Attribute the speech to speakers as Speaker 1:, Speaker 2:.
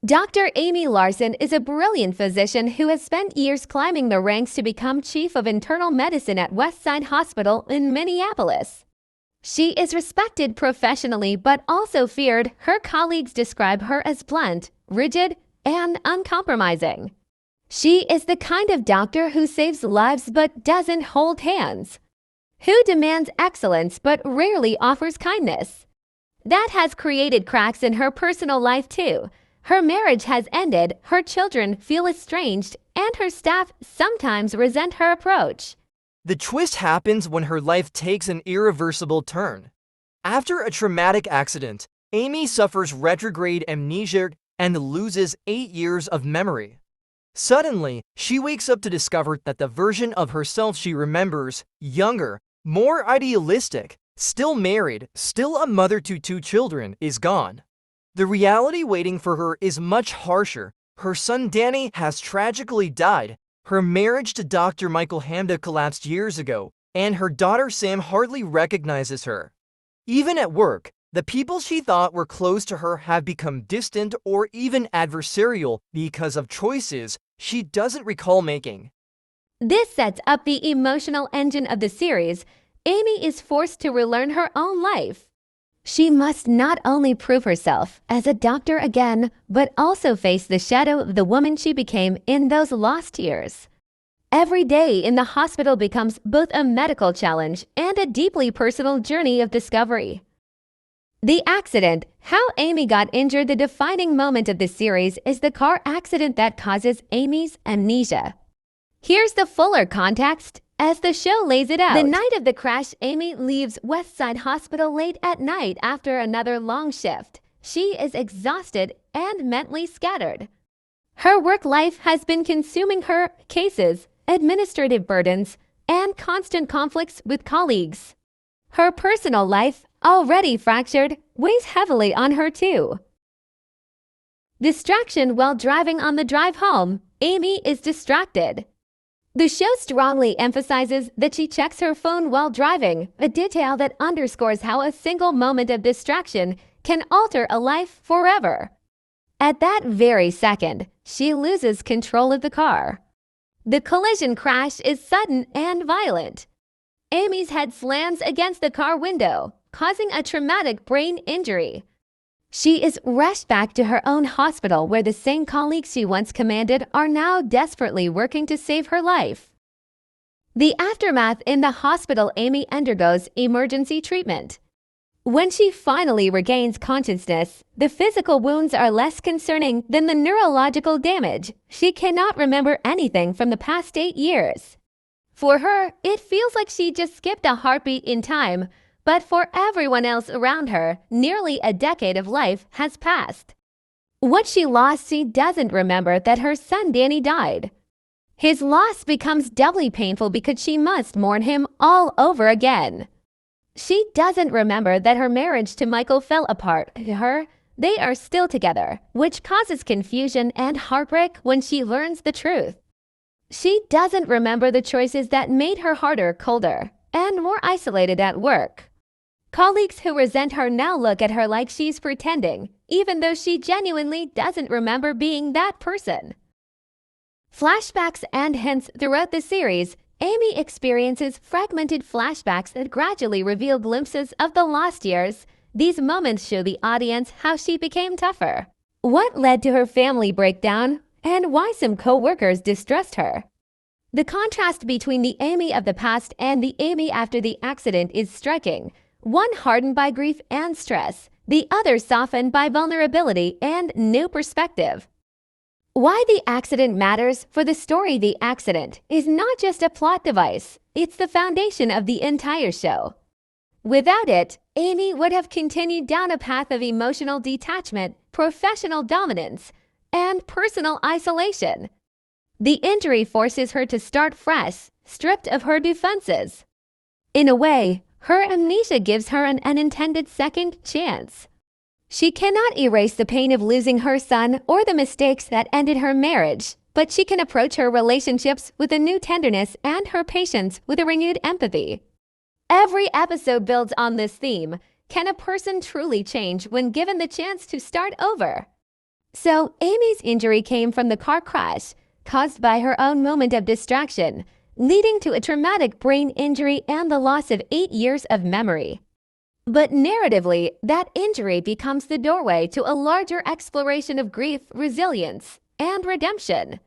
Speaker 1: Dr. Amy Larson is a brilliant physician who has spent years climbing the ranks to become chief of internal medicine at Westside Hospital in Minneapolis. She is respected professionally but also feared. Her colleagues describe her as blunt, rigid, and uncompromising. She is the kind of doctor who saves lives but doesn't hold hands, who demands excellence but rarely offers kindness. That has created cracks in her personal life too. Her marriage has ended, her children feel estranged, and her staff sometimes resent her approach.
Speaker 2: The twist happens when her life takes an irreversible turn. After a traumatic accident, Amy suffers retrograde amnesia and loses 8 years of memory. Suddenly, she wakes up to discover that the version of herself she remembers, younger, more idealistic, still married, still a mother to 2 children, is gone. The reality waiting for her is much harsher. Her son Danny has tragically died, her marriage to Dr. Michael Hamda collapsed years ago, and her daughter Sam hardly recognizes her. Even at work, the people she thought were close to her have become distant or even adversarial because of choices she doesn't recall making.
Speaker 1: This sets up the emotional engine of the series. Amy is forced to relearn her own life. She must not only prove herself as a doctor again, but also face the shadow of the woman she became in those lost years. Every day in the hospital becomes both a medical challenge and a deeply personal journey of discovery. The accident, how Amy got injured. The defining moment of the series is the car accident that causes Amy's amnesia. Here's the fuller context as the show lays it out. The night of the crash, Amy leaves Westside Hospital late at night after another long shift. She is exhausted and mentally scattered. Her work life has been consuming her: cases, administrative burdens, and constant conflicts with colleagues. Her personal life, already fractured, weighs heavily on her too. Distraction while driving. On the drive home, Amy is distracted. The show strongly emphasizes that she checks her phone while driving, a detail that underscores how a single moment of distraction can alter a life forever. At that very second, she loses control of the car. The collision crash is sudden and violent. Amy's head slams against the car window, causing a traumatic brain injury. She is rushed back to her own hospital where the same colleagues she once commanded are now desperately working to save her life. The aftermath. In the hospital, Amy undergoes emergency treatment. When she finally regains consciousness, the physical wounds are less concerning than the neurological damage. She cannot remember anything from the past 8 years. For her, it feels like she just skipped a heartbeat in time. But for everyone else around her, nearly a decade of life has passed. What she lost, she doesn't remember that her son Danny died. His loss becomes doubly painful because she must mourn him all over again. She doesn't remember that her marriage to Michael fell apart. They are still together, which causes confusion and heartbreak when she learns the truth. She doesn't remember the choices that made her harder, colder, and more isolated at work. Colleagues who resent her now look at her like she's pretending, even though she genuinely doesn't remember being that person. Flashbacks and hints. Throughout the series, Amy experiences fragmented flashbacks that gradually reveal glimpses of the lost years. These moments show the audience how she became tougher, what led to her family breakdown, and why some co-workers distrust her. The contrast between the Amy of the past and the Amy after the accident is striking. One hardened by grief and stress, the other softened by vulnerability and new perspective. Why the accident matters. For the story, the accident is not just a plot device, it's the foundation of the entire show. Without it, Amy would have continued down a path of emotional detachment, professional dominance, and personal isolation. The injury forces her to start fresh, stripped of her defenses. In a way, her amnesia gives her an unintended second chance. She cannot erase the pain of losing her son or the mistakes that ended her marriage, but she can approach her relationships with a new tenderness and her patience with a renewed empathy. Every episode builds on this theme. Can a person truly change when given the chance to start over? So, Amy's injury came from the car crash, caused by her own moment of distraction, leading to a traumatic brain injury and the loss of 8 years of memory. But narratively, that injury becomes the doorway to a larger exploration of grief, resilience, and redemption.